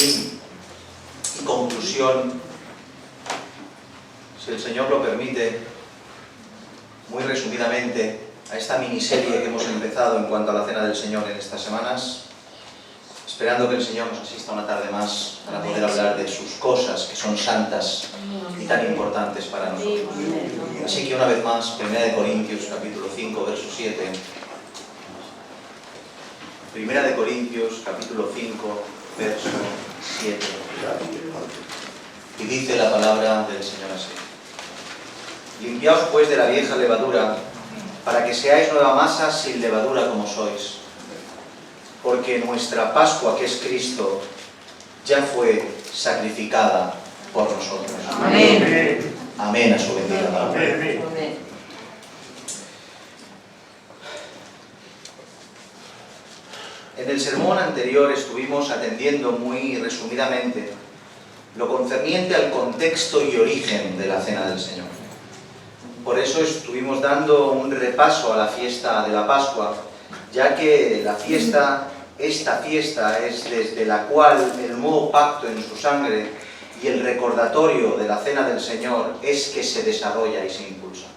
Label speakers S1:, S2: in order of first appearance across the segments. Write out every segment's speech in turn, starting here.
S1: fin y conclusión, si el Señor lo permite, muy resumidamente, a esta miniserie que hemos empezado en cuanto a la Cena del Señor en estas semanas, esperando que el Señor nos asista una tarde más para poder hablar de sus cosas que son santas y tan importantes para nosotros. Así que una vez más, 1 Corintios capítulo 5, verso 7. 1 Corintios capítulo 5, verso 7. Y dice la palabra del Señor así: Limpiaos pues de la vieja levadura, para que seáis nueva masa sin levadura como sois. Porque nuestra Pascua, que es Cristo, ya fue sacrificada por nosotros.
S2: Amén.
S1: Amén a su bendita palabra.
S2: Amén.
S1: En el sermón anterior estuvimos atendiendo muy resumidamente lo concerniente al contexto y origen de la Cena del Señor. Por eso estuvimos dando un repaso a la fiesta de la Pascua, ya que esta fiesta es desde la cual el nuevo pacto en su sangre y el recordatorio de la Cena del Señor es que se desarrolla y se impulsa.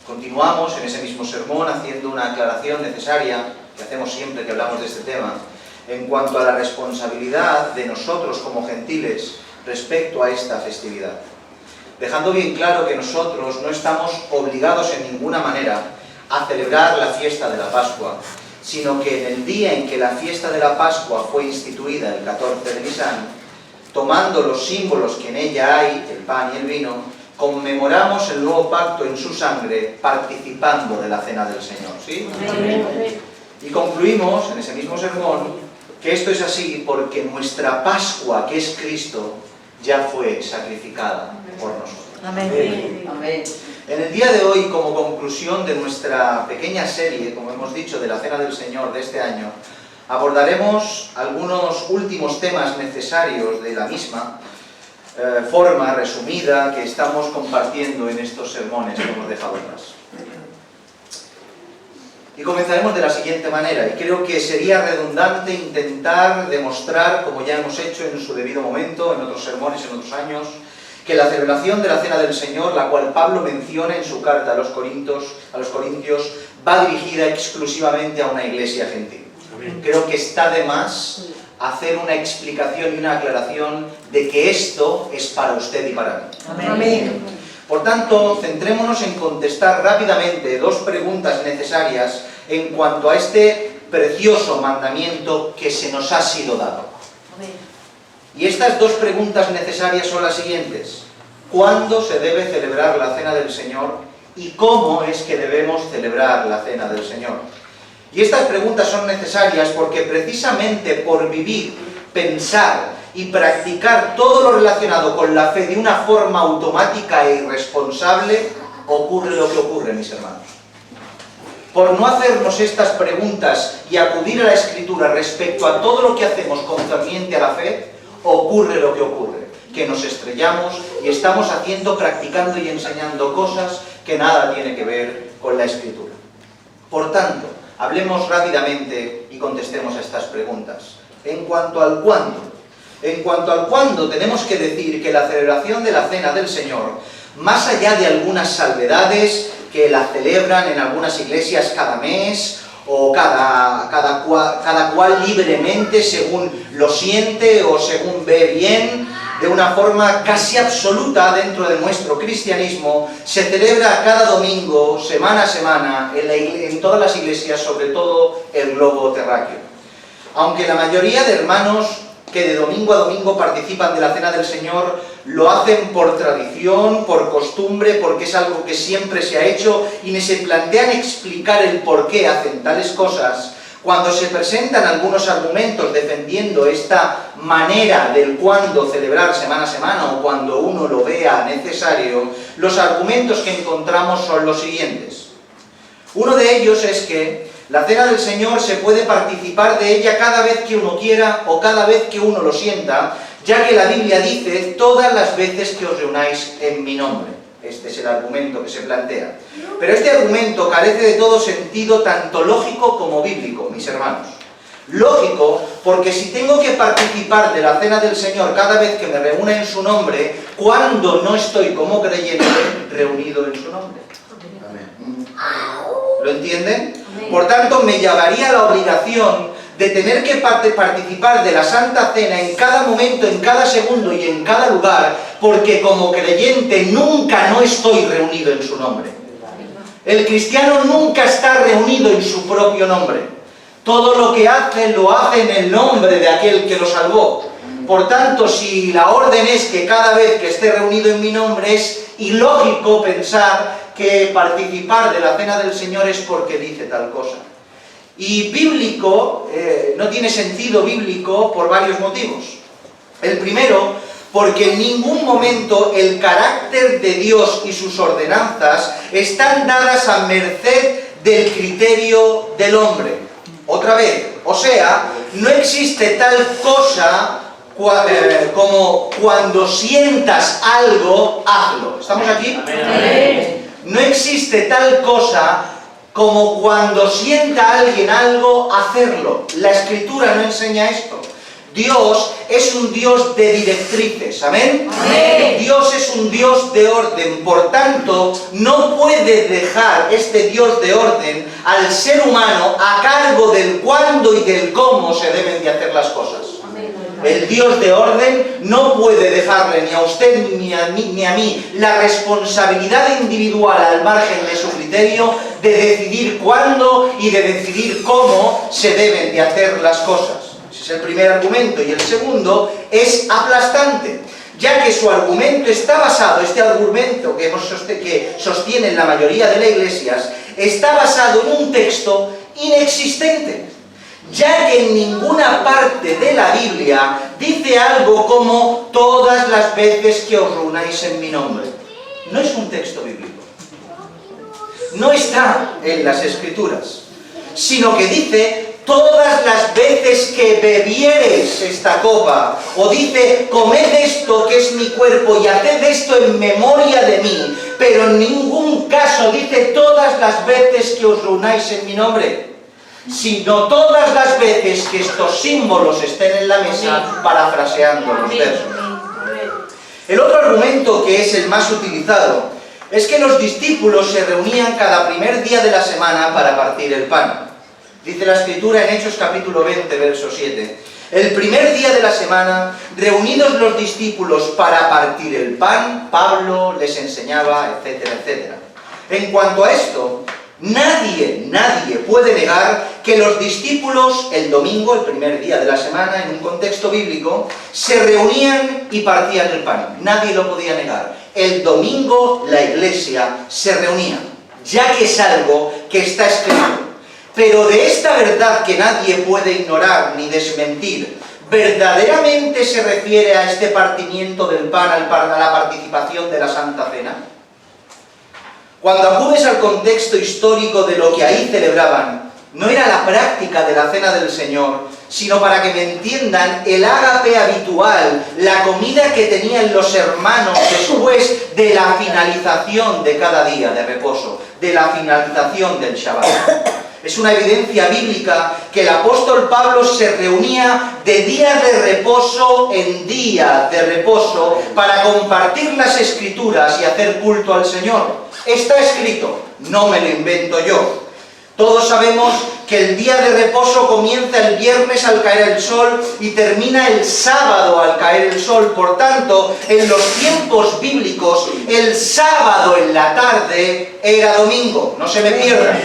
S1: Continuamos en ese mismo sermón haciendo una aclaración necesaria, que hacemos siempre que hablamos de este tema, en cuanto a la responsabilidad de nosotros como gentiles respecto a esta festividad. Dejando bien claro que nosotros no estamos obligados en ninguna manera a celebrar la fiesta de la Pascua, sino que en el día en que la fiesta de la Pascua fue instituida, el 14 de Nisan, tomando los símbolos que en ella hay, el pan y el vino, conmemoramos el nuevo pacto en su sangre, participando de la Cena del Señor. ¿Sí?
S2: Amén.
S1: Y concluimos en ese mismo sermón que esto es así porque nuestra Pascua, que es Cristo, ya fue sacrificada por nosotros.
S2: Amén. Amén.
S1: En el día de hoy, como conclusión de nuestra pequeña serie, como hemos dicho, de la Cena del Señor de este año, abordaremos algunos últimos temas necesarios de la misma forma resumida que estamos compartiendo en estos sermones que hemos dejado atrás. Y comenzaremos de la siguiente manera, y creo que sería redundante intentar demostrar, como ya hemos hecho en su debido momento, en otros sermones, en otros años, que la celebración de la Cena del Señor, la cual Pablo menciona en su carta a los Corintios, va dirigida exclusivamente a una iglesia gentil. Creo que está de más hacer una explicación y una aclaración de que esto es para usted y para mí.
S2: Amén.
S1: Por tanto, centrémonos en contestar rápidamente dos preguntas necesarias en cuanto a este precioso mandamiento que se nos ha sido dado. Y estas dos preguntas necesarias son las siguientes: ¿cuándo se debe celebrar la Cena del Señor? ¿Y cómo es que debemos celebrar la Cena del Señor? Y estas preguntas son necesarias porque precisamente por vivir, pensar y practicar todo lo relacionado con la fe de una forma automática e irresponsable, ocurre lo que ocurre, mis hermanos. Por no hacernos estas preguntas y acudir a la Escritura respecto a todo lo que hacemos concerniente a la fe, ocurre lo que ocurre, que nos estrellamos y estamos haciendo, practicando y enseñando cosas que nada tiene que ver con la Escritura. Por tanto, hablemos rápidamente y contestemos a estas preguntas. En cuanto al cuándo, tenemos que decir que la celebración de la Cena del Señor, más allá de algunas salvedades que la celebran en algunas iglesias cada mes, o cada cual libremente según lo siente o según ve bien, de una forma casi absoluta dentro de nuestro cristianismo, se celebra cada domingo, semana a semana, en todas las iglesias, sobre todo el globo terráqueo. Aunque la mayoría de hermanos que de domingo a domingo participan de la Cena del Señor lo hacen por tradición, por costumbre, porque es algo que siempre se ha hecho y ni se plantean explicar el por qué hacen tales cosas, cuando se presentan algunos argumentos defendiendo esta manera del cuándo celebrar semana a semana o cuando uno lo vea necesario, los argumentos que encontramos son los siguientes. Uno de ellos es que la Cena del Señor se puede participar de ella cada vez que uno quiera o cada vez que uno lo sienta, ya que la Biblia dice todas las veces que os reunáis en mi nombre. Este es el argumento que se plantea. Pero este argumento carece de todo sentido tanto lógico como bíblico, mis hermanos. Lógico, porque si tengo que participar de la cena del Señor cada vez que me reúna en su nombre, ¿cuándo no estoy como creyente reunido en su nombre? ¿Lo entienden? Por tanto, me llevaría a la obligación de tener que participar de la Santa Cena en cada momento, en cada segundo y en cada lugar, porque como creyente nunca no estoy reunido en su nombre. El cristiano nunca está reunido en su propio nombre. Todo lo que hace, lo hace en el nombre de aquel que lo salvó. Por tanto, si la orden es que cada vez que esté reunido en mi nombre, es ilógico pensar que participar de la cena del Señor es porque dice tal cosa. Y bíblico, no tiene sentido bíblico por varios motivos. El primero, porque en ningún momento el carácter de Dios y sus ordenanzas están dadas a merced del criterio del hombre. Otra vez, o sea, no existe tal cosa como cuando sientas algo, hazlo. ¿Estamos aquí?
S2: Amén.
S1: No existe tal cosa como cuando sienta alguien algo, hacerlo. La Escritura no enseña esto. Dios es un Dios de directrices, ¿amén?
S2: Amén.
S1: Dios es un Dios de orden, por tanto, no puede dejar este Dios de orden al ser humano a cargo del cuándo y del cómo se deben de hacer las cosas. El Dios de orden no puede dejarle ni a usted ni a mí la responsabilidad individual al margen de su criterio de decidir cuándo y de decidir cómo se deben de hacer las cosas. Ese es el primer argumento. Y el segundo es aplastante, ya que su argumento está basado, este argumento que sostienen la mayoría de las iglesias, está basado en un texto inexistente, ya que en ninguna parte de la Biblia dice algo como todas las veces que os reunáis en mi nombre. No es un texto bíblico. No está en las Escrituras, sino que dice todas las veces que bebiereis esta copa, o dice comed esto que es mi cuerpo y haced esto en memoria de mí, pero en ningún caso dice todas las veces que os reunáis en mi nombre, sino todas las veces que estos símbolos estén en la mesa, parafraseando los versos. El otro argumento, que es el más utilizado, es que los discípulos se reunían cada primer día de la semana para partir el pan. Dice la Escritura en Hechos capítulo 20, verso 7. El primer día de la semana, reunidos los discípulos para partir el pan, Pablo les enseñaba, etcétera, etcétera. En cuanto a esto, nadie puede negar que los discípulos el domingo, el primer día de la semana, en un contexto bíblico, se reunían y partían el pan. Nadie lo podía negar. El domingo la iglesia se reunía, ya que es algo que está escrito. Pero de esta verdad que nadie puede ignorar ni desmentir, ¿verdaderamente se refiere a este partimiento del pan, a la participación de la Santa Cena? Cuando acudes al contexto histórico de lo que ahí celebraban, no era la práctica de la Cena del Señor, sino para que me entiendan, el ágape habitual, la comida que tenían los hermanos después de la finalización de cada día de reposo, de la finalización del Shabbat. Es una evidencia bíblica que el apóstol Pablo se reunía de día de reposo en día de reposo para compartir las Escrituras y hacer culto al Señor. Está escrito, no me lo invento yo. Todos sabemos que el día de reposo comienza el viernes al caer el sol y termina el sábado al caer el sol. Por tanto, en los tiempos bíblicos, el sábado en la tarde era domingo. No se me pierdan.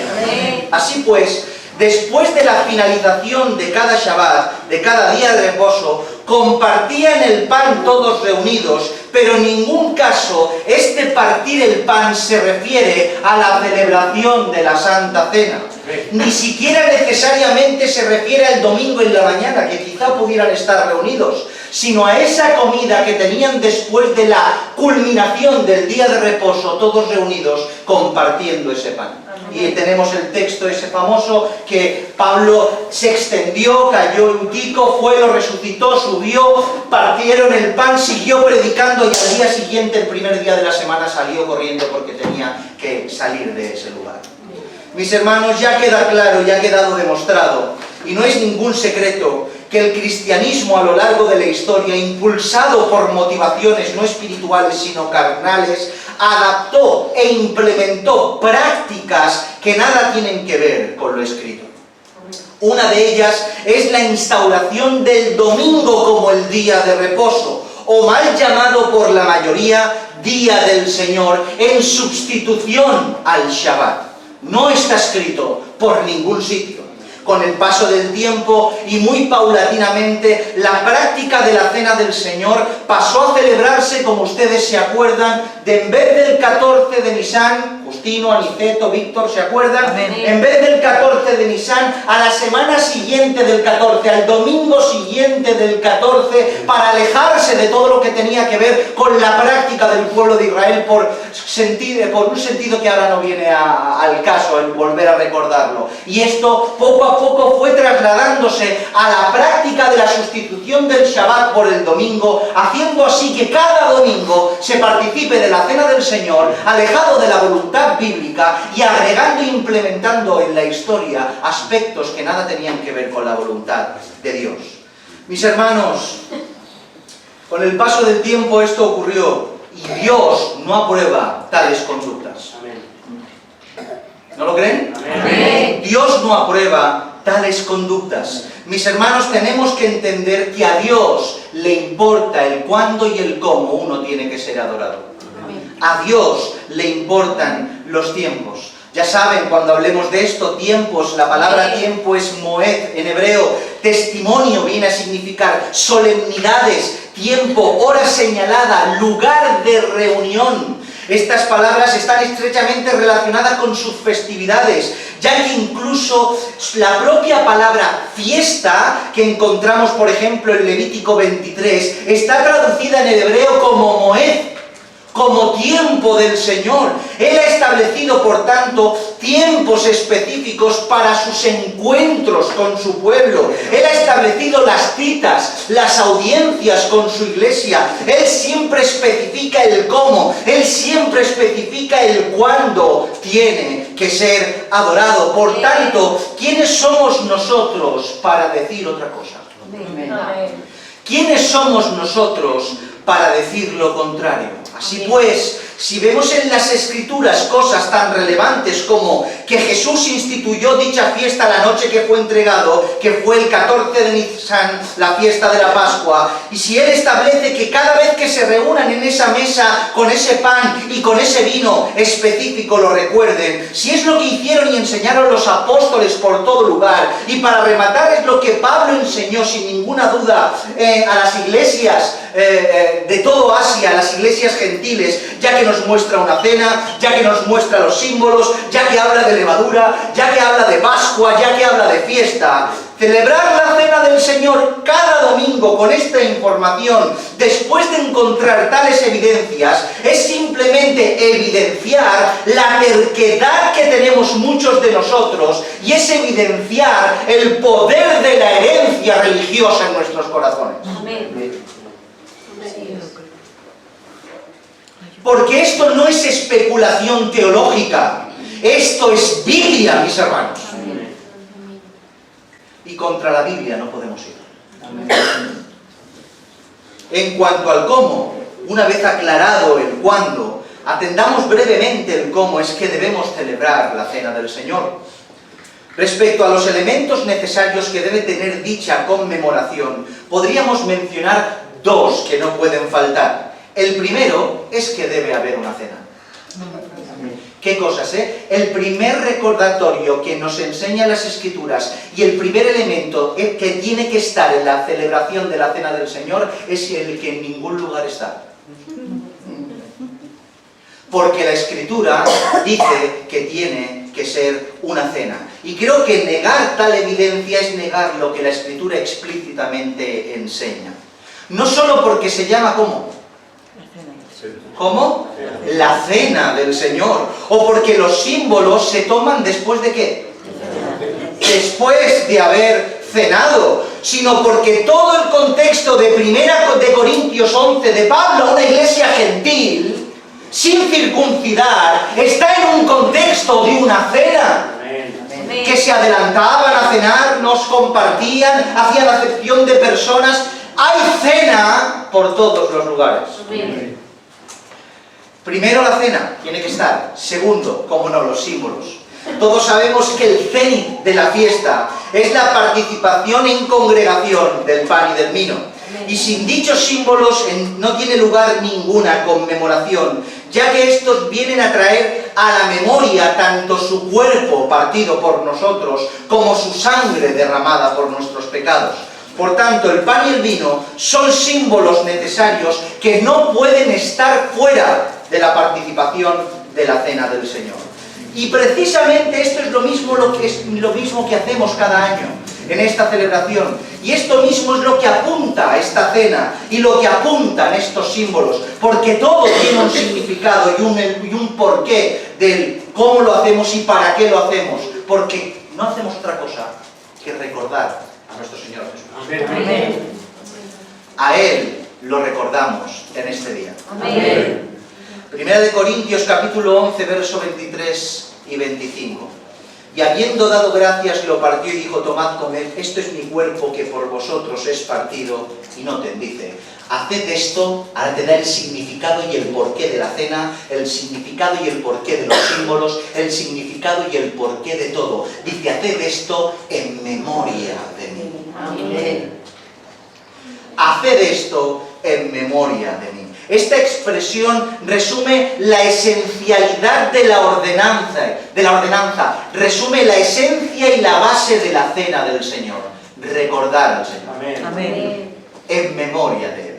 S1: Así pues, después de la finalización de cada Shabbat, de cada día de reposo, compartían el pan todos reunidos, pero en ningún caso este partir el pan se refiere a la celebración de la Santa Cena. Ni siquiera necesariamente se refiere al domingo en la mañana, que quizá pudieran estar reunidos, sino a esa comida que tenían después de la culminación del día de reposo, todos reunidos, compartiendo ese pan. Y tenemos el texto ese famoso que Pablo se extendió, cayó Eutico, fue, lo resucitó, subió, partieron el pan, siguió predicando y al día siguiente, el primer día de la semana, salió corriendo porque tenía que salir de ese lugar. Mis hermanos, ya queda claro, ya ha quedado demostrado Y no es ningún secreto que el cristianismo a lo largo de la historia, impulsado por motivaciones no espirituales sino carnales, adaptó e implementó prácticas que nada tienen que ver con lo escrito. Una de ellas es la instauración del domingo como el día de reposo, o mal llamado por la mayoría, Día del Señor, en sustitución al Shabbat. No está escrito por ningún sitio. Con el paso del tiempo y muy paulatinamente, la práctica de la Cena del Señor pasó a celebrarse, como ustedes se acuerdan, en vez del 14 de Nisan, Justino, Aniceto, Víctor, ¿se acuerdan?
S2: Amén.
S1: En vez del 14 de Nisan, a la semana siguiente del 14, al domingo siguiente del 14, para alejarse de todo lo que tenía que ver con la práctica del pueblo de Israel por un sentido que ahora no viene al caso, el volver a recordarlo. Y esto poco a poco fue trasladándose a la práctica de la sustitución del Shabbat por el domingo, haciendo así que cada domingo se participe de la Cena del Señor, alejado de la voluntad bíblica y agregando e implementando en la historia aspectos que nada tenían que ver con la voluntad de Dios. Mis hermanos, con el paso del tiempo esto ocurrió y Dios no aprueba tales conductas. ¿No lo creen?
S2: Amén.
S1: Dios no aprueba tales conductas. Mis hermanos, tenemos que entender que a Dios le importa el cuándo y el cómo uno tiene que ser adorado. A Dios le importan los tiempos. Ya saben, cuando hablemos de esto, tiempos, la palabra tiempo es moed en hebreo. Testimonio viene a significar solemnidades, tiempo, hora señalada, lugar de reunión. Estas palabras están estrechamente relacionadas con sus festividades, ya que incluso la propia palabra fiesta, que encontramos por ejemplo en Levítico 23, está traducida en el hebreo como moed, como tiempo del Señor. Él ha establecido, por tanto, tiempos específicos para sus encuentros con su pueblo. Él ha establecido las citas, las audiencias con su iglesia. Él siempre especifica el cómo, Él siempre especifica el cuándo tiene que ser adorado. Por tanto, ¿quiénes somos nosotros para decir otra cosa? ¿Quiénes somos nosotros para decir lo contrario? Así pues, si vemos en las Escrituras cosas tan relevantes como que Jesús instituyó dicha fiesta la noche que fue entregado, que fue el 14 de Nisan, la fiesta de la Pascua, y si Él establece que cada vez que se reúnan en esa mesa con ese pan y con ese vino específico lo recuerden, si es lo que hicieron y enseñaron los apóstoles por todo lugar, y para rematar es lo que Pablo enseñó sin ninguna duda a las iglesias de todo Asia, a las iglesias gentiles, ya que nos muestra una cena, ya que nos muestra los símbolos, ya que habla de levadura, ya que habla de Pascua, ya que habla de fiesta. Celebrar la Cena del Señor cada domingo con esta información, después de encontrar tales evidencias, es simplemente evidenciar la terquedad que tenemos muchos de nosotros, y es evidenciar el poder de la herencia religiosa en nuestros corazones.
S2: Amén.
S1: Porque esto no es especulación teológica, esto es Biblia, mis hermanos. Y contra la Biblia no podemos ir. En cuanto al cómo, una vez aclarado el cuándo, atendamos brevemente el cómo es que debemos celebrar la Cena del Señor. Respecto a los elementos necesarios que debe tener dicha conmemoración, podríamos mencionar dos que no pueden faltar. El primero es que debe haber una cena. ¿Qué cosas, El primer recordatorio que nos enseñan las Escrituras y el primer elemento que tiene que estar en la celebración de la Cena del Señor es el que en ningún lugar está. Porque la Escritura dice que tiene que ser una cena. Y creo que negar tal evidencia es negar lo que la Escritura explícitamente enseña. No solo porque se llama ¿cómo? ¿Cómo? La Cena del Señor. O porque los símbolos se toman después de ¿qué? Después de haber cenado. Sino porque todo el contexto de 1 de Corintios 11 de Pablo a una iglesia gentil, sin circuncidar, está en un contexto de una cena. que se adelantaban a cenar, nos compartían, hacían acepción de personas. Hay cena por todos los lugares. Primero la cena, tiene que estar. Segundo, como no, los símbolos. Todos sabemos que el cenit de la fiesta es la participación en congregación del pan y del vino. Y sin dichos símbolos no tiene lugar ninguna conmemoración, ya que estos vienen a traer a la memoria tanto su cuerpo partido por nosotros, como su sangre derramada por nuestros pecados. Por tanto, el pan y el vino son símbolos necesarios que no pueden estar fuera de la participación de la cena del Señor. Y precisamente esto es lo mismo que hacemos cada año en esta celebración. Y esto mismo es lo que apunta a esta cena y lo que apuntan estos símbolos, porque todo tiene un significado y un porqué del cómo lo hacemos y para qué lo hacemos, porque no hacemos otra cosa que recordar a nuestro Señor Jesús.
S2: Amén.
S1: A Él lo recordamos en este día.
S2: Amén.
S1: Primera de Corintios capítulo 11, verso 23 y 25. Y habiendo dado gracias, lo partió y dijo: tomad, comed, esto es mi cuerpo que por vosotros es partido. Y noten, dice, haced esto. Ahora te da el significado y el porqué de la cena, el significado y el porqué de los símbolos, el significado y el porqué de todo. Dice, haced esto en memoria de mí.
S2: Amén.
S1: Haced esto en memoria de mí. Esta expresión resume la esencialidad de la ordenanza, resume la esencia y la base de la cena del Señor. Recordar al Señor.
S2: Amén.
S1: En memoria de Él.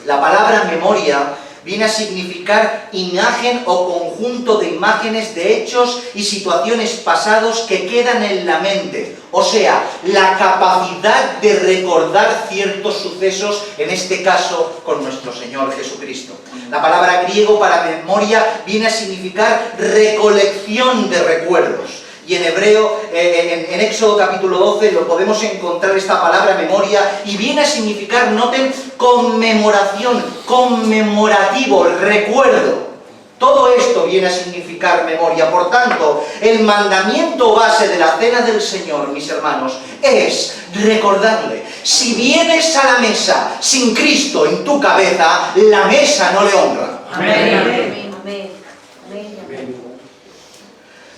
S1: La palabra memoria viene a significar imagen o conjunto de imágenes de hechos y situaciones pasados que quedan en la mente. O sea, la capacidad de recordar ciertos sucesos, en este caso con nuestro Señor Jesucristo. La palabra griego para memoria viene a significar recolección de recuerdos. Y en hebreo, en Éxodo capítulo 12, lo podemos encontrar esta palabra memoria, y viene a significar, noten, conmemoración, conmemorativo, recuerdo. Todo esto viene a significar memoria. Por tanto, el mandamiento base de la cena del Señor, mis hermanos, es recordarle. Si vienes a la mesa sin Cristo en tu cabeza, la mesa no le honra.
S2: Amén.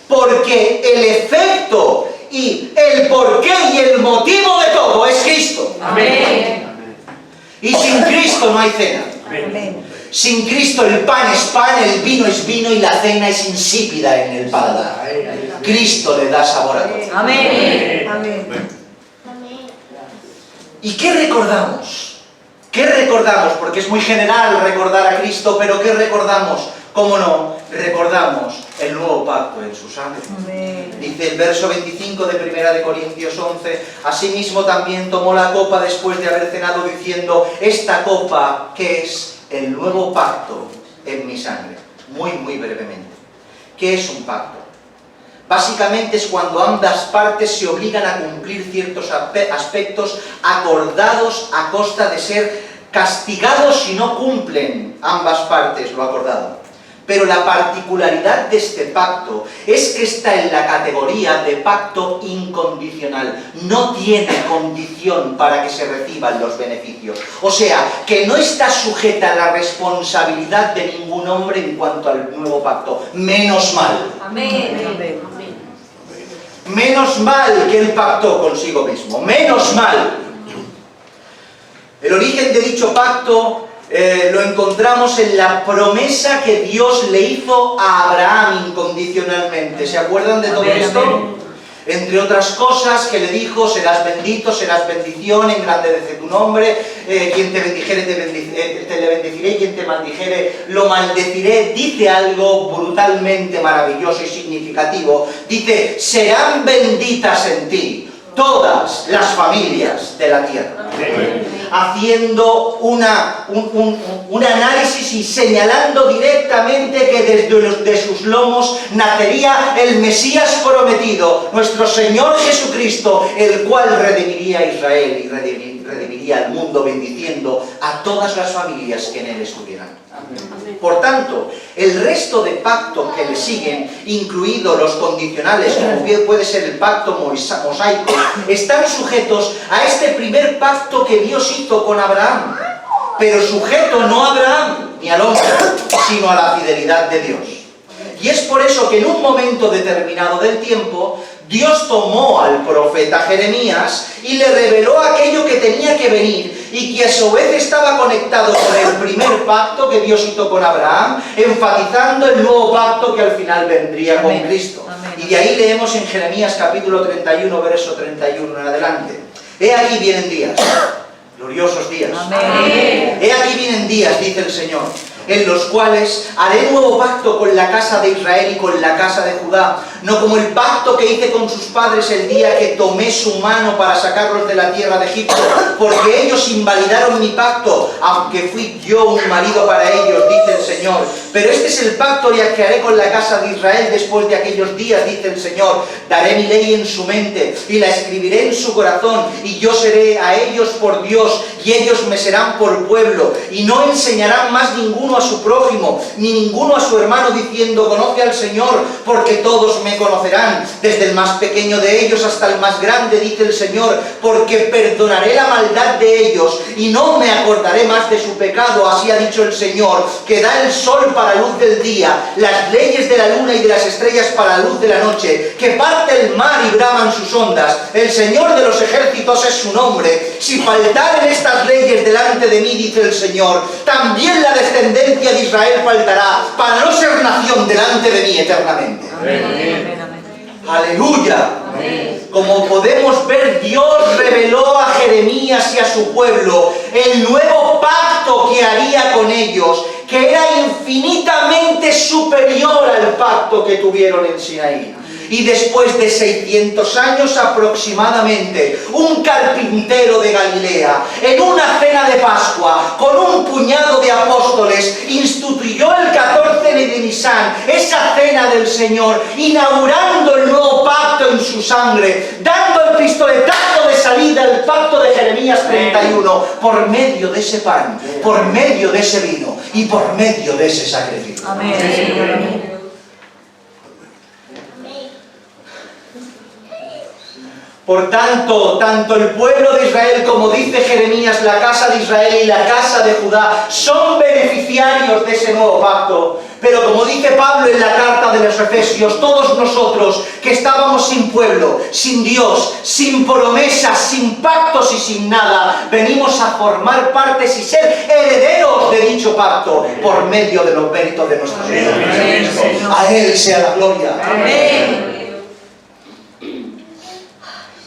S1: Porque el efecto y el porqué y el motivo de todo es Cristo.
S2: Amén.
S1: Y sin Cristo no hay cena.
S2: Amén.
S1: Sin Cristo el pan es pan, el vino es vino y la cena es insípida en el paladar. Cristo le da sabor a todo.
S2: Amén. Amén.
S1: ¿Y qué recordamos? ¿Qué recordamos? Porque es muy general recordar a Cristo, pero ¿qué recordamos? ¿Cómo no? Recordamos el nuevo pacto en su sangre.
S2: Amén.
S1: Dice el verso 25 de Primera de Corintios 11, asimismo también tomó la copa después de haber cenado diciendo, esta copa que es el nuevo pacto en mi sangre. Muy brevemente. ¿Qué es un pacto? Básicamente es cuando ambas partes se obligan a cumplir ciertos aspectos acordados a costa de ser castigados si no cumplen ambas partes lo acordado. Pero la particularidad de este pacto es que está en la categoría de pacto incondicional. No tiene condición para que se reciban los beneficios. O sea, que no está sujeta a la responsabilidad de ningún hombre en cuanto al nuevo pacto. Menos mal.
S2: Amén.
S1: Menos mal que él pactó consigo mismo. Menos mal. El origen de dicho pacto lo encontramos en la promesa que Dios le hizo a Abraham incondicionalmente. ¿Se acuerdan de todo esto? Entre otras cosas, que le dijo, serás bendito, serás bendición, engrandece tu nombre, quien te bendijere te le bendeciré, y quien te maldijere lo maldeciré. Dice algo brutalmente maravilloso y significativo. Dice, serán benditas en ti todas las familias de la tierra. Haciendo un análisis y señalando directamente que desde sus lomos nacería el Mesías prometido, nuestro Señor Jesucristo, el cual redimiría a Israel y redimiría al mundo, bendiciendo a todas las familias que en él estuvieran. Amén. Por tanto, el resto de pactos que le siguen, incluidos los condicionales, como bien puede ser el pacto mosaico, están sujetos a este primer pacto que Dios hizo con Abraham, pero sujeto no a Abraham ni al hombre, sino a la fidelidad de Dios. Y es por eso que en un momento determinado del tiempo, Dios tomó al profeta Jeremías y le reveló aquello que tenía que venir y que a su vez estaba conectado con el primer pacto que Dios hizo con Abraham, enfatizando el nuevo pacto que al final vendría con Cristo. Y de ahí leemos en Jeremías capítulo 31, verso 31 en adelante. He aquí vienen días, gloriosos días. He aquí vienen días, dice el Señor, en los cuales haré nuevo pacto con la casa de Israel y con la casa de Judá, no como el pacto que hice con sus padres el día que tomé su mano para sacarlos de la tierra de Egipto, porque ellos invalidaron mi pacto, aunque fui yo un marido para ellos, dice el Señor. Pero este es el pacto que haré con la casa de Israel después de aquellos días, dice el Señor. Daré mi ley en su mente y la escribiré en su corazón, y yo seré a ellos por Dios, y ellos me serán por pueblo, y no enseñarán más ninguno a su prójimo, ni ninguno a su hermano, diciendo: conoce al Señor, porque todos me conocerán, desde el más pequeño de ellos hasta el más grande, dice el Señor, porque perdonaré la maldad de ellos, y no me acordaré más de su pecado, así ha dicho el Señor, que da el sol para luz del día, las leyes de la luna y de las estrellas para la luz de la noche, que parte el mar y braman sus ondas, el Señor de los ejércitos es su nombre. Si faltaren estas leyes delante de mí, dice el Señor, también la descendencia de Israel faltará, para no ser nación delante de mí eternamente.
S2: Amén.
S1: ¡Aleluya! Amén. Como podemos ver, Dios reveló a Jeremías y a su pueblo el nuevo pacto que haría con ellos, que era infinitamente superior al pacto que tuvieron en Sinaí. Y después de 600 años aproximadamente, un carpintero de Galilea, en una cena de Pascua, con un puñado de apóstoles, instituyó el 14 de Nisan, esa cena del Señor, inaugurando el nuevo pacto en su sangre, dando el pistoletazo de salida al pacto de Jeremías 31, por medio de ese pan, por medio de ese vino y por medio de ese sacrificio.
S2: Amén.
S1: Por tanto, tanto el pueblo de Israel como dice Jeremías, la casa de Israel y la casa de Judá son beneficiarios de ese nuevo pacto. Pero como dice Pablo en la carta de los Efesios, todos nosotros que estábamos sin pueblo, sin Dios, sin promesas, sin pactos y sin nada, venimos a formar partes y ser herederos de dicho pacto por medio de los méritos de nuestro Señor Jesucristo. A Él sea la gloria.
S2: Amén.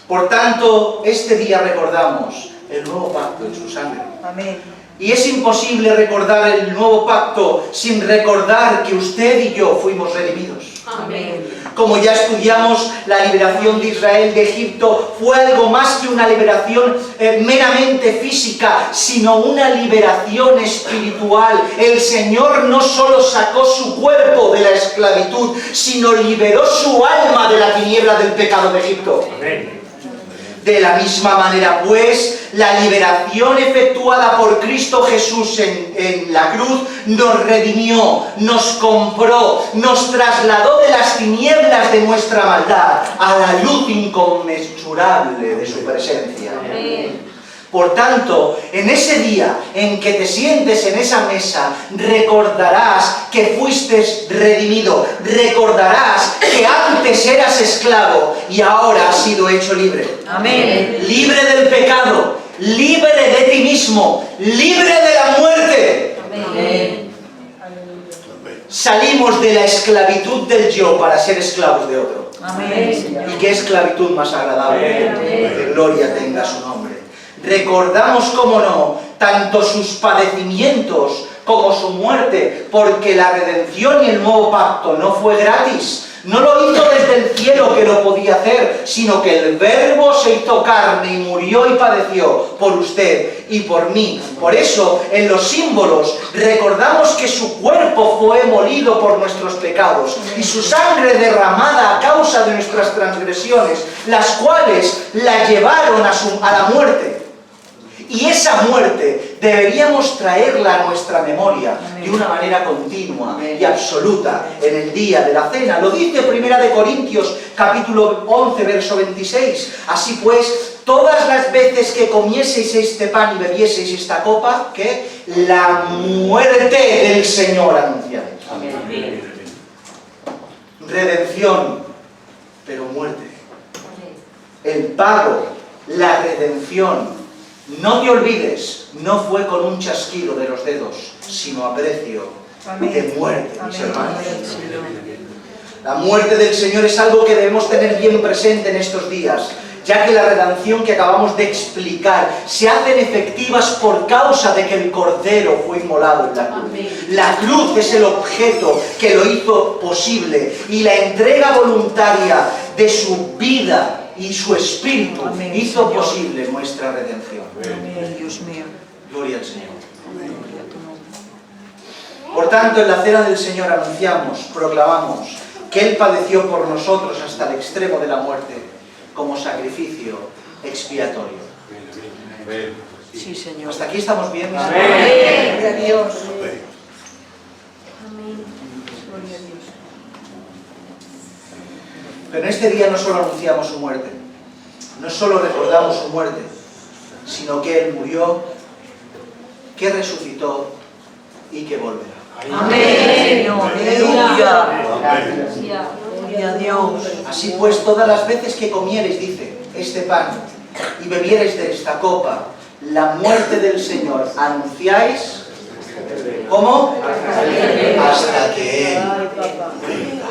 S1: Por tanto, este día recordamos el nuevo pacto en su sangre.
S2: Amén.
S1: Y es imposible recordar el nuevo pacto sin recordar que usted y yo fuimos redimidos.
S2: Amén.
S1: Como ya estudiamos, la liberación de Israel de Egipto fue algo más que una liberación meramente física, sino una liberación espiritual. El Señor no solo sacó su cuerpo de la esclavitud, sino liberó su alma de la tiniebla del pecado de Egipto.
S3: Amén.
S1: De la misma manera, pues, la liberación efectuada por Cristo Jesús en la cruz nos redimió, nos compró, nos trasladó de las tinieblas de nuestra maldad a la luz inconmensurable de su presencia. Amén. Por tanto, en ese día en que te sientes en esa mesa, recordarás que fuiste redimido, recordarás que antes eras esclavo y ahora has sido hecho libre.
S2: Amén.
S1: Libre del pecado, libre de ti mismo, libre de la muerte.
S2: Amén.
S1: Salimos de la esclavitud del yo para ser esclavos de otro.
S2: Amén.
S1: Y qué esclavitud más agradable. Que gloria tenga su nombre. Recordamos, cómo no, tanto sus padecimientos como su muerte, porque la redención y el nuevo pacto no fue gratis. No lo hizo desde el cielo, que lo podía hacer, sino que el Verbo se hizo carne y murió y padeció por usted y por mí. Por eso, en los símbolos, recordamos que su cuerpo fue molido por nuestros pecados y su sangre derramada a causa de nuestras transgresiones, las cuales la llevaron a la muerte. Y esa muerte deberíamos traerla a nuestra memoria de una manera continua y absoluta en el día de la cena. Lo dice 1 Corintios capítulo 11, verso 26. Así pues, todas las veces que comieseis este pan y bebieseis esta copa, que la muerte del Señor anunciaréis. Redención, pero muerte. El pago, la redención, no te olvides, no fue con un chasquido de los dedos, sino a precio de muerte, mis hermanos. La muerte del Señor es algo que debemos tener bien presente en estos días, ya que la redención que acabamos de explicar se hacen efectivas por causa de que el Cordero fue inmolado en la cruz. La cruz es el objeto que lo hizo posible, y la entrega voluntaria de su vida y su espíritu hizo posible nuestra redención.
S2: Dios mío.
S1: Gloria al Señor. Por tanto, en la cena del Señor anunciamos, proclamamos que Él padeció por nosotros hasta el extremo de la muerte como sacrificio expiatorio.
S2: Sí, Señor.
S1: ¿Hasta aquí estamos bien, mis
S2: Amén.
S1: hermanos?
S2: Gloria a Dios.
S1: Pero en este día no solo anunciamos su muerte, no solo recordamos su muerte, sino que Él murió, que resucitó y que volverá.
S2: Amén, Señor. Aleluya. Gloria a Dios.
S1: Así pues, todas las veces que comiereis, dice, este pan y bebiereis de esta copa, la muerte del Señor anunciáis, ¿cómo? Hasta que Él venga.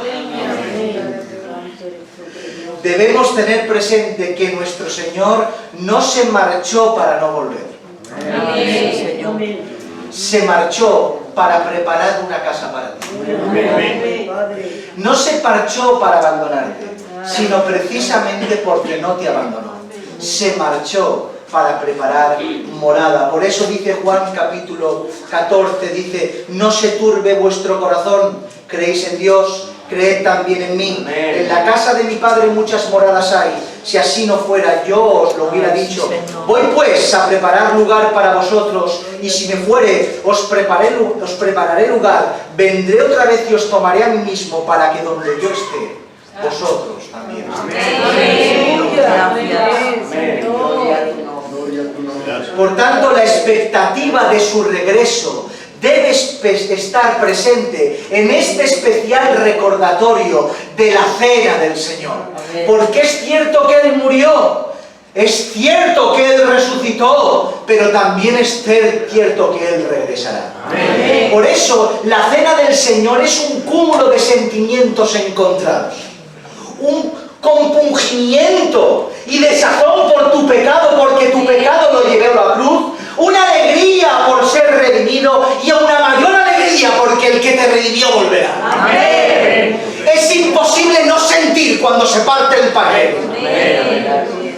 S1: Debemos tener presente que nuestro Señor no se marchó para no volver.
S2: Amén, Señor.
S1: Se marchó para preparar una casa para ti. No se marchó para abandonarte, sino precisamente porque no te abandonó. Se marchó para preparar morada. Por eso dice Juan capítulo 14, dice, no se turbe vuestro corazón, creéis en Dios, creed también en mí. En la casa de mi Padre muchas moradas hay. Si así no fuera, yo os lo hubiera dicho. Voy pues a preparar lugar para vosotros, y si me fuere, os prepararé lugar. Vendré otra vez y os tomaré a mí mismo, para que donde yo esté, vosotros también. Por tanto, la expectativa de su regreso debe estar presente en este especial recordatorio de la cena del Señor. Porque es cierto que Él murió, es cierto que Él resucitó, pero también es cierto que Él regresará. Por eso, la cena del Señor es un cúmulo de sentimientos encontrados. Un compungimiento y desazón por tu pecado, porque tu pecado lo llevó a la cruz. Una alegría por ser redimido, y una mayor alegría porque el que te redimió volverá. Amén. Es imposible no sentir cuando se parte el paquete.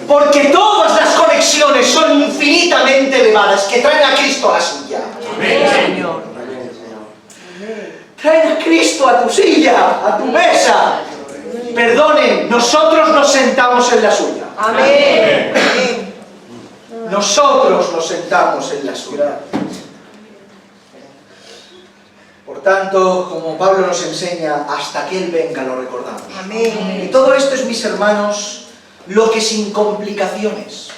S1: Porque todas las conexiones son infinitamente elevadas, que traen a Cristo a la silla.
S2: Amén.
S1: Traen a Cristo a tu silla, a tu mesa. Perdonen, nosotros nos sentamos en la suya.
S2: Amén.
S1: Nosotros nos sentamos en la suya. Por tanto, como Pablo nos enseña, hasta que Él venga lo recordamos.
S2: Amén.
S1: Y todo esto es, mis hermanos, lo que sin complicaciones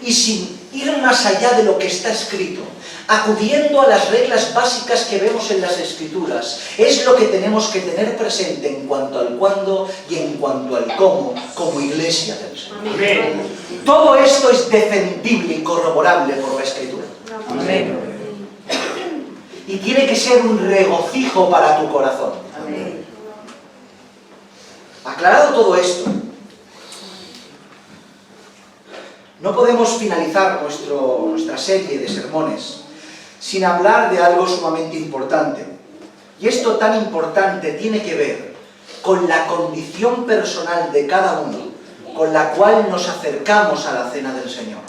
S1: y sin ir más allá de lo que está escrito, acudiendo a las reglas básicas que vemos en las Escrituras, es lo que tenemos que tener presente en cuanto al cuándo y en cuanto al cómo, como iglesia del Señor.
S2: Amén.
S1: Todo esto es defendible y corroborable por la Escritura.
S2: Amén.
S1: Y tiene que ser un regocijo para tu corazón.
S2: Amén.
S1: Aclarado todo esto, no podemos finalizar nuestra serie de sermones sin hablar de algo sumamente importante. Y esto tan importante tiene que ver con la condición personal de cada uno, con la cual nos acercamos a la cena del Señor.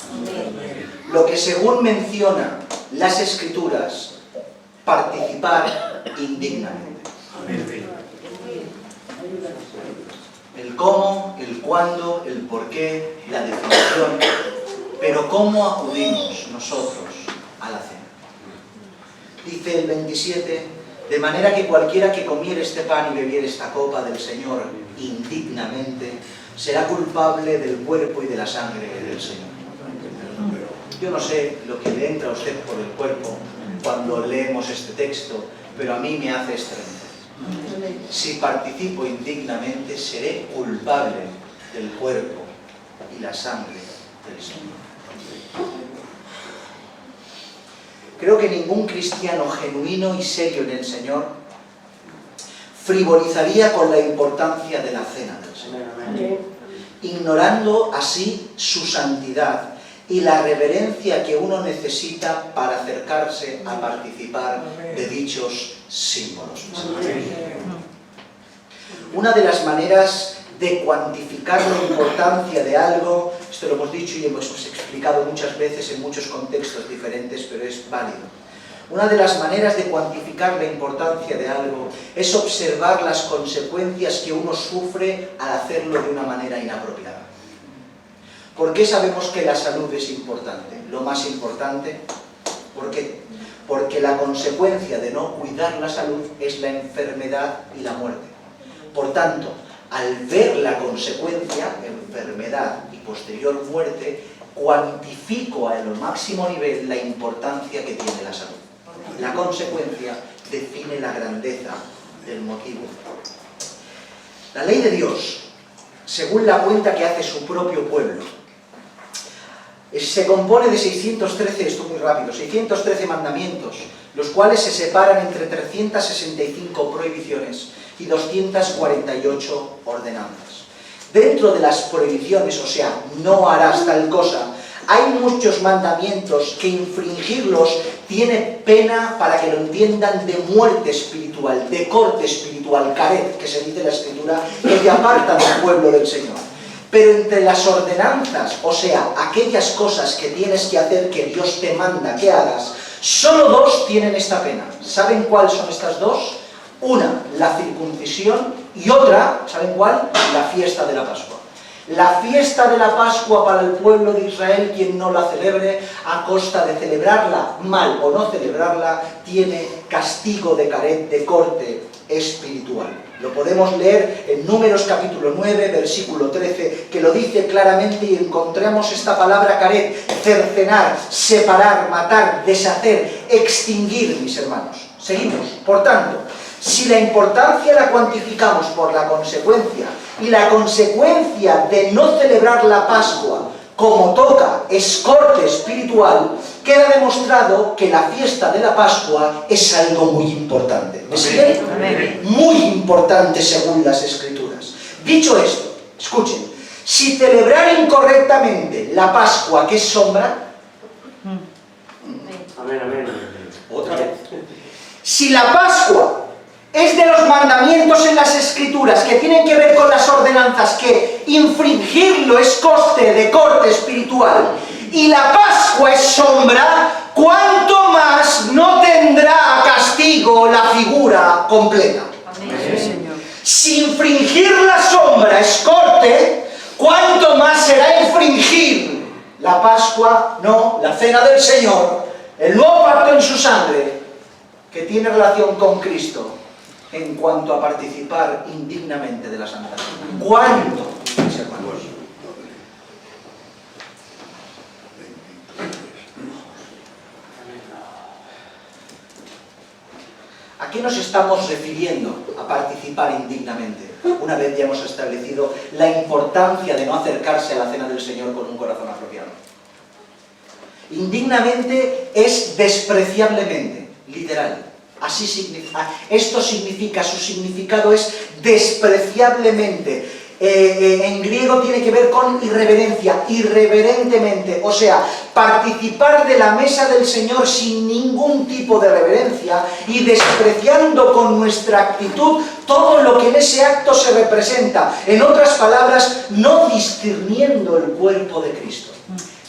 S1: Lo que, según menciona las Escrituras, participar indignamente. El cómo, el cuándo, el por qué, la definición, Pero ¿cómo acudimos nosotros a la cena? Dice el 27, de manera que cualquiera que comiere este pan y bebiere esta copa del Señor indignamente, será culpable del cuerpo y de la sangre del Señor. Yo no sé lo que le entra a usted por el cuerpo cuando leemos este texto, pero a mí me hace estremecer. Si participo indignamente, seré culpable del cuerpo y la sangre del Señor. Creo que ningún cristiano genuino y serio en el Señor frivolizaría con la importancia de la cena del Señor, ignorando así su santidad y la reverencia que uno necesita para acercarse a participar de dichos símbolos. Una de las maneras de cuantificar la importancia de algo, esto lo hemos dicho y hemos explicado muchas veces en muchos contextos diferentes, pero es válido. Una de las maneras de cuantificar la importancia de algo es observar las consecuencias que uno sufre al hacerlo de una manera inapropiada. ¿Por qué sabemos que la salud es importante? Lo más importante, ¿por qué? Porque la consecuencia de no cuidar la salud es la enfermedad y la muerte. Por tanto, al ver la consecuencia, enfermedad y posterior muerte, cuantifico a lo máximo nivel la importancia que tiene la salud. La consecuencia define la grandeza del motivo. La ley de Dios, según la cuenta que hace su propio pueblo, se compone de 613, esto muy rápido, 613 mandamientos, los cuales se separan entre 365 prohibiciones y 248 ordenanzas. Dentro de las prohibiciones, o sea, no harás tal cosa, hay muchos mandamientos que infringirlos tiene pena, para que lo entiendan, de muerte espiritual, de corte espiritual, caret, que se dice en la Escritura, que te apartan del pueblo del Señor. Pero entre las ordenanzas, o sea, aquellas cosas que tienes que hacer, que Dios te manda que hagas, solo dos tienen esta pena. ¿Saben cuáles son estas dos? Una, la circuncisión, y otra, ¿saben cuál? La fiesta de la Pascua. La fiesta de la Pascua para el pueblo de Israel, quien no la celebre, a costa de celebrarla mal o no celebrarla, tiene castigo de caret, de corte espiritual. Lo podemos leer en Números capítulo 9, versículo 13, que lo dice claramente, y encontramos esta palabra caret: cercenar, separar, matar, deshacer, extinguir, mis hermanos. Seguimos. Por tanto, si la importancia la cuantificamos por la consecuencia, y la consecuencia de no celebrar la Pascua como toca es corte espiritual, queda demostrado que la fiesta de la Pascua es algo muy importante. ¿Me siguen?
S2: Amén.
S1: Muy importante según las Escrituras. Dicho esto, escuchen, si celebrar incorrectamente la Pascua, que es sombra,
S3: Amén, amén.
S1: otra vez, si la Pascua es de los mandamientos en las Escrituras que tienen que ver con las ordenanzas, que infringirlo es coste de corte espiritual, y la Pascua es sombra, ¿cuánto más no tendrá castigo la figura completa?
S2: Amén, Señor.
S1: Si infringir la sombra es corte, ¿cuánto más será infringir la Pascua, no, la cena del Señor, el nuevo pacto en su sangre, que tiene relación con Cristo en cuanto a participar indignamente de la Santa Cena? ¿Cuánto, mis hermanos? ¿A qué nos estamos refiriendo a participar indignamente? Una vez ya hemos establecido la importancia de no acercarse a la cena del Señor con un corazón apropiado. Indignamente es despreciablemente, literal. Así significa, esto significa, su significado es despreciablemente. En griego tiene que ver con irreverencia, irreverentemente, o sea, participar de la mesa del Señor sin ningún tipo de reverencia y despreciando con nuestra actitud todo lo que en ese acto se representa. En otras palabras, no discerniendo el cuerpo de Cristo,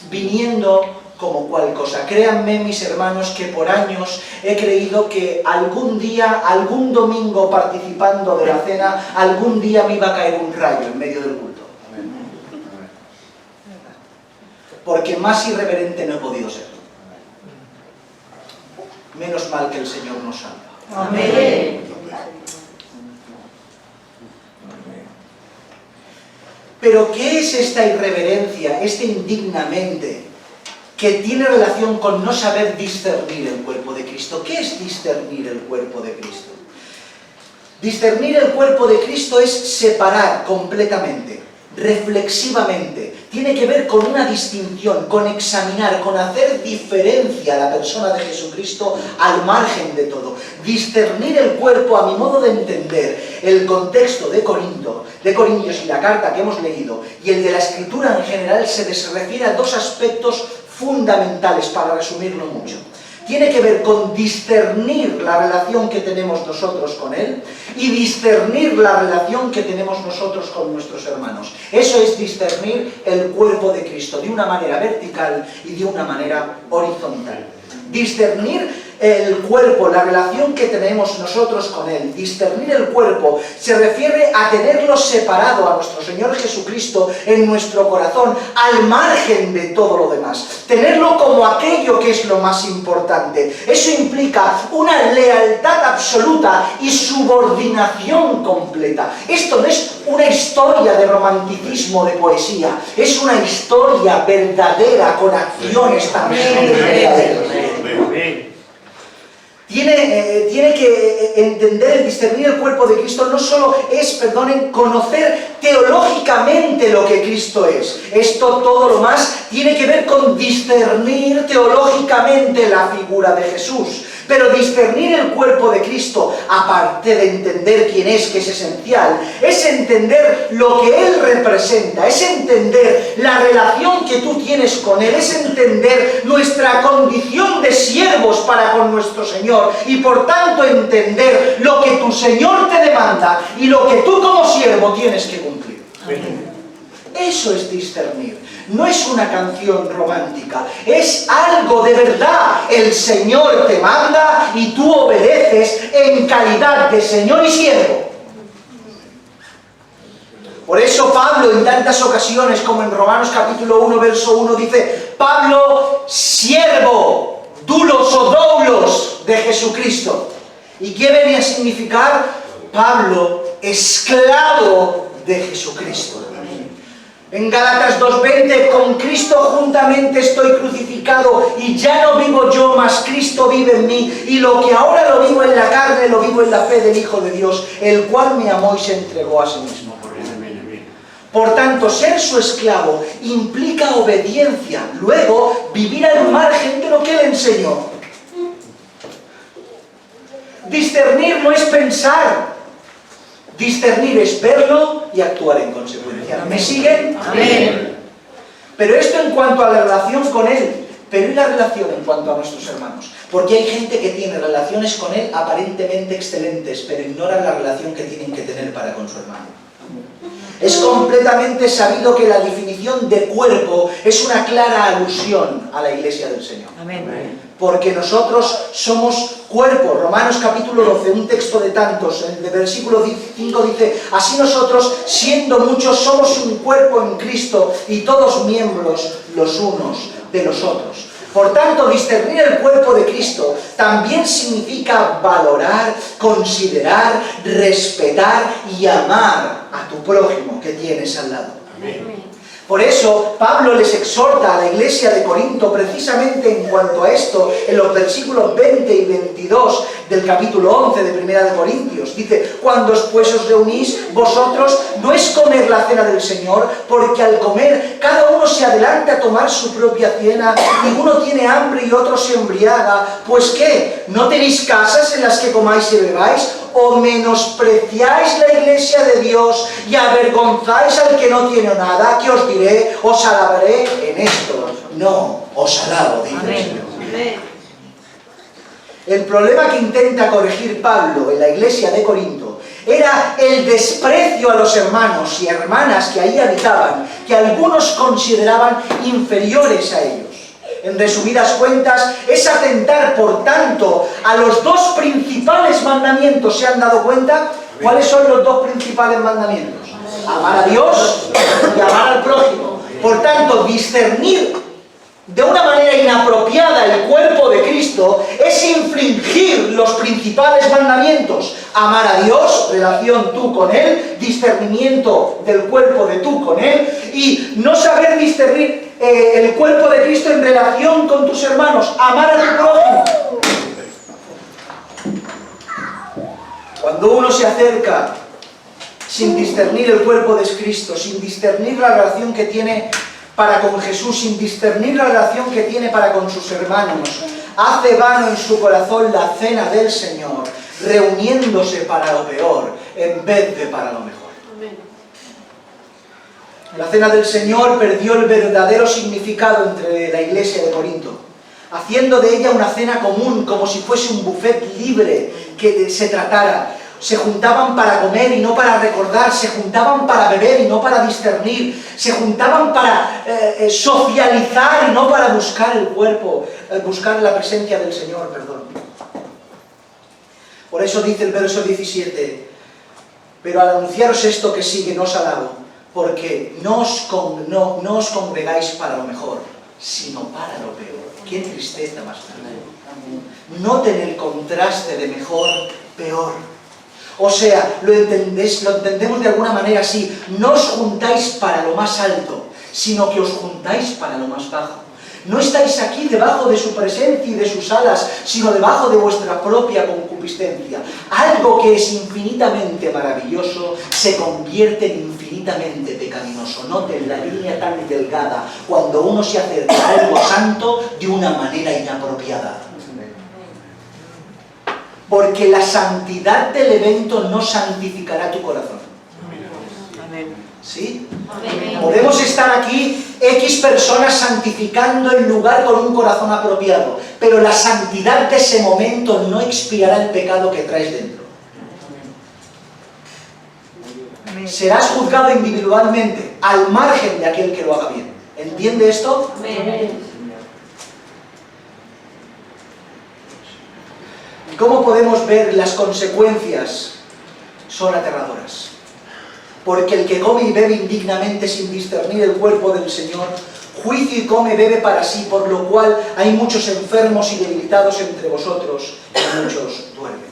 S1: viniendo como cual cosa. Créanme, mis hermanos, que por años he creído que algún día, algún domingo participando de la cena, algún día me iba a caer un rayo en medio del culto. porque más irreverente no he podido ser. Menos mal que el Señor nos salva.
S2: Amén.
S1: Pero ¿qué es esta irreverencia, este indignamente, que tiene relación con no saber discernir el cuerpo de Cristo? ¿Qué es discernir el cuerpo de Cristo? Discernir el cuerpo de Cristo es separar completamente, reflexivamente. Tiene que ver con una distinción, con examinar, con hacer diferencia a la persona de Jesucristo al margen de todo. Discernir el cuerpo, a mi modo de entender, el contexto de Corintios y la carta que hemos leído, y el de la Escritura en general, se refiere a dos aspectos fundamentales, para resumirlo mucho. Tiene que ver con discernir la relación que tenemos nosotros con Él y discernir la relación que tenemos nosotros con nuestros hermanos. Eso es discernir el cuerpo de Cristo de una manera vertical y de una manera horizontal. Discernir el cuerpo, la relación que tenemos nosotros con Él, discernir el cuerpo, se refiere a tenerlo separado a nuestro Señor Jesucristo en nuestro corazón, al margen de todo lo demás. Tenerlo como aquello que es lo más importante. Eso implica una lealtad absoluta y subordinación completa. Esto no es una historia de romanticismo, de poesía. Es una historia verdadera, con acciones también verdaderas. Tiene que entender, discernir el cuerpo de Cristo no solo es, conocer teológicamente lo que Cristo es. Esto, todo lo más, tiene que ver con discernir teológicamente la figura de Jesús. Pero discernir el cuerpo de Cristo, aparte de entender quién es, que es esencial, es entender lo que Él representa, es entender la relación que tú tienes con Él, es entender nuestra condición de siervos para con nuestro Señor y por tanto entender lo que tu Señor te demanda y lo que tú como siervo tienes que cumplir. Eso es discernir. No es una canción romántica, es algo de verdad. El Señor te manda y tú obedeces en calidad de Señor y siervo. Por eso Pablo en tantas ocasiones, como en Romanos capítulo 1, verso 1, dice: Pablo, siervo, dulos o doulos de Jesucristo. ¿Y qué venía a significar? Pablo, esclavo de Jesucristo. En Gálatas 2:20, con Cristo juntamente estoy crucificado y ya no vivo yo, mas Cristo vive en mí, y lo que ahora lo vivo en la carne, lo vivo en la fe del Hijo de Dios, el cual me amó y se entregó a sí mismo por mí. Por tanto, ser su esclavo implica obediencia, luego vivir al margen de lo que Él enseñó. Discernir no es pensar. Discernir es verlo y actuar en consecuencia. ¿Me siguen?
S2: Amén.
S1: Pero esto en cuanto a la relación con Él. Pero ¿y la relación en cuanto a nuestros hermanos? Porque hay gente que tiene relaciones con Él aparentemente excelentes, pero ignoran la relación que tienen que tener para con su hermano. Es completamente sabido que la definición de cuerpo es una clara alusión a la Iglesia del Señor.
S2: Amén.
S1: Porque nosotros somos cuerpo. Romanos capítulo 12, un texto de tantos, el de versículo 5 dice: así nosotros, siendo muchos, somos un cuerpo en Cristo y todos miembros los unos de los otros. Por tanto, discernir el cuerpo de Cristo también significa valorar, considerar, respetar y amar a tu prójimo que tienes al lado. Amén. Por eso, Pablo les exhorta a la iglesia de Corinto precisamente en cuanto a esto, en los versículos 20 y 22 del capítulo 11 de Primera de Corintios. Dice: cuando pues os reunís, vosotros no es comer la cena del Señor, porque al comer cada uno se adelanta a tomar su propia cena, y uno tiene hambre y otro se embriaga. Pues ¿qué? ¿No tenéis casas en las que comáis y bebáis? ¿O menospreciáis la iglesia de Dios y avergonzáis al que no tiene nada? ¿Qué os diré? ¿Os alabaré en esto? No, os alabo, dice el Señor.
S2: Amén.
S1: El problema que intenta corregir Pablo en la iglesia de Corinto era el desprecio a los hermanos y hermanas que ahí habitaban, que algunos consideraban inferiores a ellos. En resumidas cuentas, es atentar, por tanto, a los dos principales mandamientos. ¿Se han dado cuenta? ¿Cuáles son los dos principales mandamientos? Amar a Dios y amar al prójimo. Por tanto, discernir de una manera inapropiada el cuerpo de Cristo es infringir los principales mandamientos. Amar a Dios, relación tú con Él, discernimiento del cuerpo de tú con Él, y no saber discernir el cuerpo de Cristo en relación con tus hermanos. Amar a tu prójimo. Cuando uno se acerca sin discernir el cuerpo de Cristo, sin discernir la relación que tiene para con Jesús, sin discernir la relación que tiene para con sus hermanos, hace vano en su corazón la cena del Señor, reuniéndose para lo peor en vez de para lo mejor. La cena del Señor perdió el verdadero significado entre la iglesia de Corinto, haciendo de ella una cena común, como si fuese un buffet libre que se tratara. Se juntaban para comer y no para recordar, se juntaban para beber y no para discernir, se juntaban para socializar y no para buscar el cuerpo, buscar la presencia del Señor, perdón. Por eso dice el verso 17, pero al anunciaros esto que sigue no os alabo, porque no os congregáis para lo mejor, sino para lo peor. ¡Qué tristeza más grande! Noten el contraste de mejor, peor. O sea, lo entendemos de alguna manera así. No os juntáis para lo más alto, sino que os juntáis para lo más bajo. No estáis aquí debajo de su presencia y de sus alas, sino debajo de vuestra propia concupiscencia. Algo que es infinitamente maravilloso se convierte en infinitamente pecaminoso. Noten la línea tan delgada cuando uno se acerca a algo santo de una manera inapropiada. Porque la santidad del evento no santificará tu corazón.
S2: Amén.
S1: ¿Sí?
S3: Amén.
S1: Podemos estar aquí X personas santificando el lugar con un corazón apropiado, pero la santidad de ese momento no expiará el pecado que traes dentro.
S2: Amén.
S1: Serás juzgado individualmente, al margen de aquel que lo haga bien. ¿Entiende esto?
S3: Amén.
S1: ¿Cómo podemos ver las consecuencias? Son aterradoras. Porque el que come y bebe indignamente sin discernir el cuerpo del Señor, juicio y come y bebe para sí, por lo cual hay muchos enfermos y debilitados entre vosotros, y muchos duermen.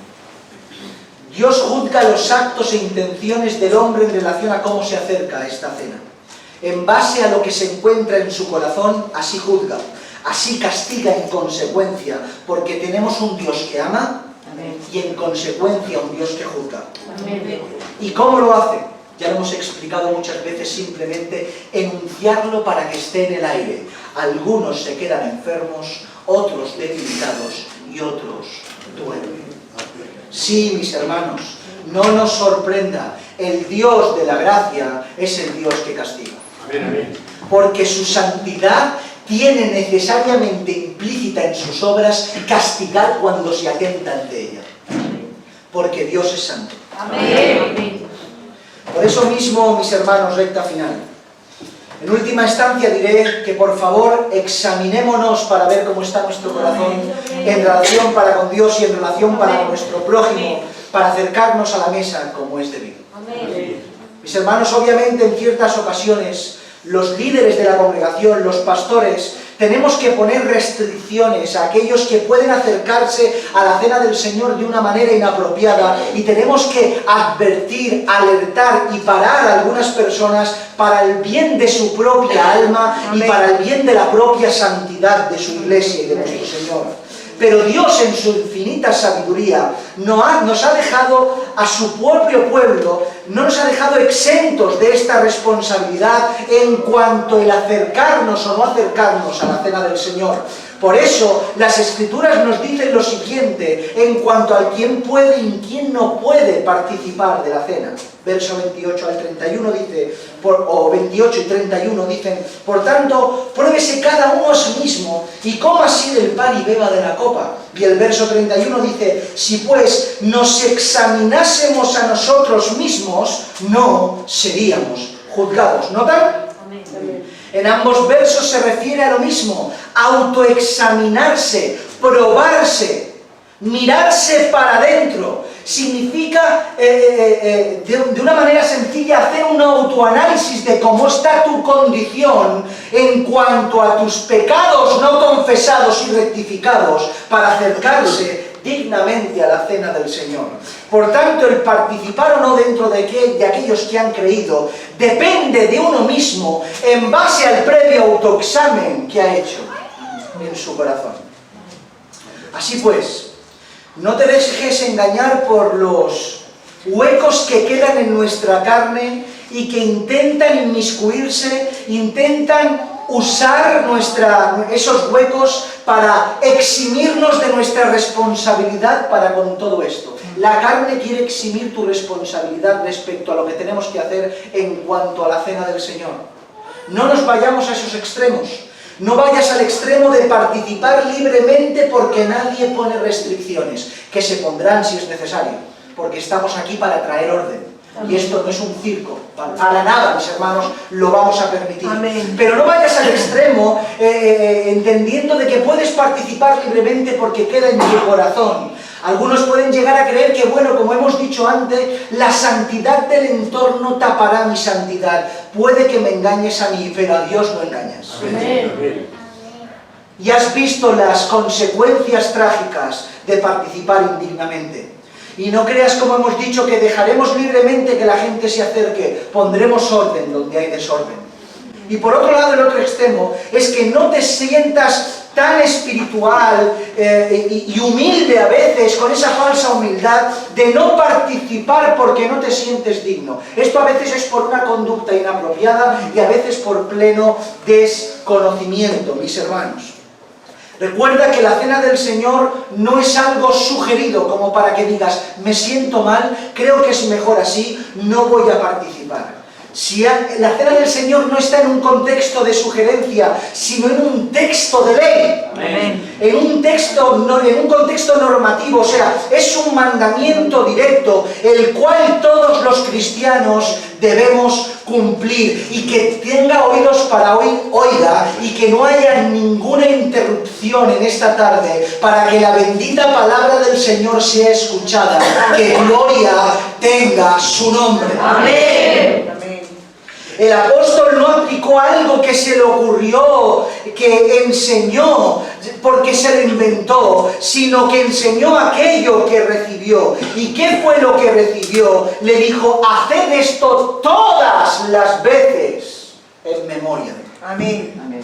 S1: Dios juzga los actos e intenciones del hombre en relación a cómo se acerca a esta cena. En base a lo que se encuentra en su corazón, así juzga. Así castiga en consecuencia, porque tenemos un Dios que ama y en consecuencia un Dios que juzga.
S3: Amén.
S1: ¿Y cómo lo hace? Ya lo hemos explicado muchas veces, simplemente enunciarlo para que esté en el aire. Algunos se quedan enfermos, otros debilitados y otros duermen. Sí, mis hermanos, no nos sorprenda, el Dios de la gracia es el Dios que castiga. Porque su santidad tiene necesariamente implícita en sus obras castigar cuando se atenta ante ella. Porque Dios es santo.
S3: Amén.
S1: Por eso mismo, mis hermanos, recta final. En última instancia diré que por favor examinémonos para ver cómo está nuestro corazón en relación para con Dios y en relación para con nuestro prójimo, para acercarnos a la mesa como es debido.
S3: Amén.
S1: Mis hermanos, obviamente en ciertas ocasiones los líderes de la congregación, los pastores, tenemos que poner restricciones a aquellos que pueden acercarse a la cena del Señor de una manera inapropiada y tenemos que advertir, alertar y parar a algunas personas para el bien de su propia alma y para el bien de la propia santidad de su iglesia y de nuestro Señor. Pero Dios en su infinita sabiduría nos ha dejado a su propio pueblo, no nos ha dejado exentos de esta responsabilidad en cuanto el acercarnos o no acercarnos a la cena del Señor. Por eso las Escrituras nos dicen lo siguiente en cuanto a quién puede y quién no puede participar de la cena. Verso 28 al 31 dice, o 28 y 31 dicen, por tanto, pruébese cada uno a sí mismo y coma así del pan y beba de la copa. Y el verso 31 dice, si pues nos examinásemos a nosotros mismos, no seríamos juzgados. ¿Notan? En ambos versos se refiere a lo mismo, autoexaminarse, probarse, mirarse para adentro. significa, de una manera sencilla, hacer un autoanálisis de cómo está tu condición en cuanto a tus pecados no confesados y rectificados para acercarse dignamente a la cena del Señor. Por tanto, el participar o no dentro de aquellos que han creído depende de uno mismo en base al previo autoexamen que ha hecho en su corazón. Así pues, no te dejes engañar por los huecos que quedan en nuestra carne y que intentan inmiscuirse, intentan usar esos huecos para eximirnos de nuestra responsabilidad para con todo esto. La carne quiere eximir tu responsabilidad respecto a lo que tenemos que hacer en cuanto a la cena del Señor. No nos vayamos a esos extremos. No vayas al extremo de participar libremente porque nadie pone restricciones, que se pondrán si es necesario, porque estamos aquí para traer orden. Y esto no es un circo, para nada, mis hermanos, lo vamos a permitir.
S2: Amén.
S1: Pero no vayas al extremo entendiendo de que puedes participar libremente porque queda en tu corazón. Algunos pueden llegar a creer que, bueno, como hemos dicho antes, la santidad del entorno tapará mi santidad. Puede que me engañes a mí, pero a Dios no engañas.
S3: Amén.
S1: Y has visto las consecuencias trágicas de participar indignamente. Y no creas, como hemos dicho, que dejaremos libremente que la gente se acerque. Pondremos orden donde hay desorden. Y por otro lado, el otro extremo, es que no te sientas tan espiritual y humilde a veces, con esa falsa humildad de no participar porque no te sientes digno. Esto a veces es por una conducta inapropiada y a veces por pleno desconocimiento, mis hermanos. Recuerda que la cena del Señor no es algo sugerido como para que digas, me siento mal, creo que es mejor así, no voy a participar. Si la cena del Señor no está en un contexto de sugerencia, sino en un texto de ley.
S2: Amén.
S1: En un contexto normativo, o sea, es un mandamiento directo, el cual todos los cristianos debemos cumplir, y que tenga oídos para oiga, y que no haya ninguna interrupción en esta tarde, para que la bendita palabra del Señor sea escuchada, que gloria tenga su nombre.
S3: Amén.
S1: El apóstol no aplicó algo que se le ocurrió, que enseñó porque se lo inventó, sino que enseñó aquello que recibió. ¿Y qué fue lo que recibió? Le dijo, haced esto todas las veces en memoria.
S2: Amén.
S1: Amén.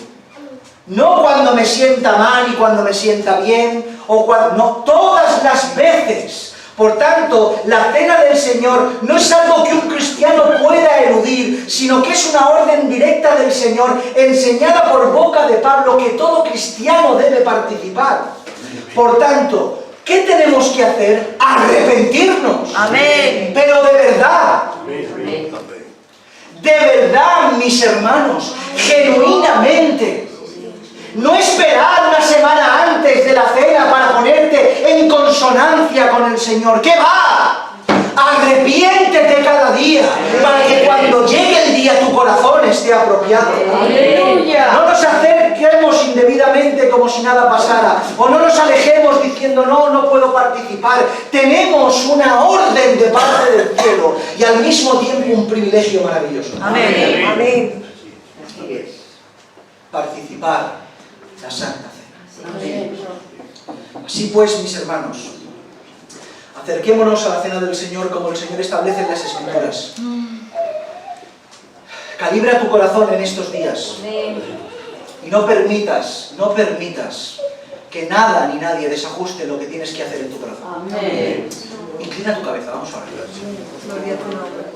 S1: No cuando me sienta mal y cuando me sienta bien, no, todas las veces. Por tanto, la cena del Señor no es algo que un cristiano pueda eludir, sino que es una orden directa del Señor, enseñada por boca de Pablo, que todo cristiano debe participar. Por tanto, ¿qué tenemos que hacer? Arrepentirnos.
S2: Amén.
S1: Pero de verdad.
S3: Amén.
S1: De verdad, mis hermanos, genuinamente. No esperar una semana antes de la cena para ponerte en consonancia con el Señor. ¿Qué va? Arrepiéntete cada día para que cuando llegue el día tu corazón esté apropiado.
S3: Aleluya.
S1: No nos acerquemos indebidamente como si nada pasara, o no nos alejemos diciendo no puedo participar. Tenemos una orden de parte del cielo y al mismo tiempo un privilegio maravilloso.
S2: Amén. Amén.
S1: Así es. Participar la Santa Cena.
S3: Amén.
S1: Así pues, mis hermanos, acerquémonos a la cena del Señor como el Señor establece en las Escrituras. Calibra tu corazón en estos días y no permitas que nada ni nadie desajuste lo que tienes que hacer en tu corazón.
S3: Amén.
S1: Inclina tu cabeza, vamos a orar.
S2: Gloria a tu nombre.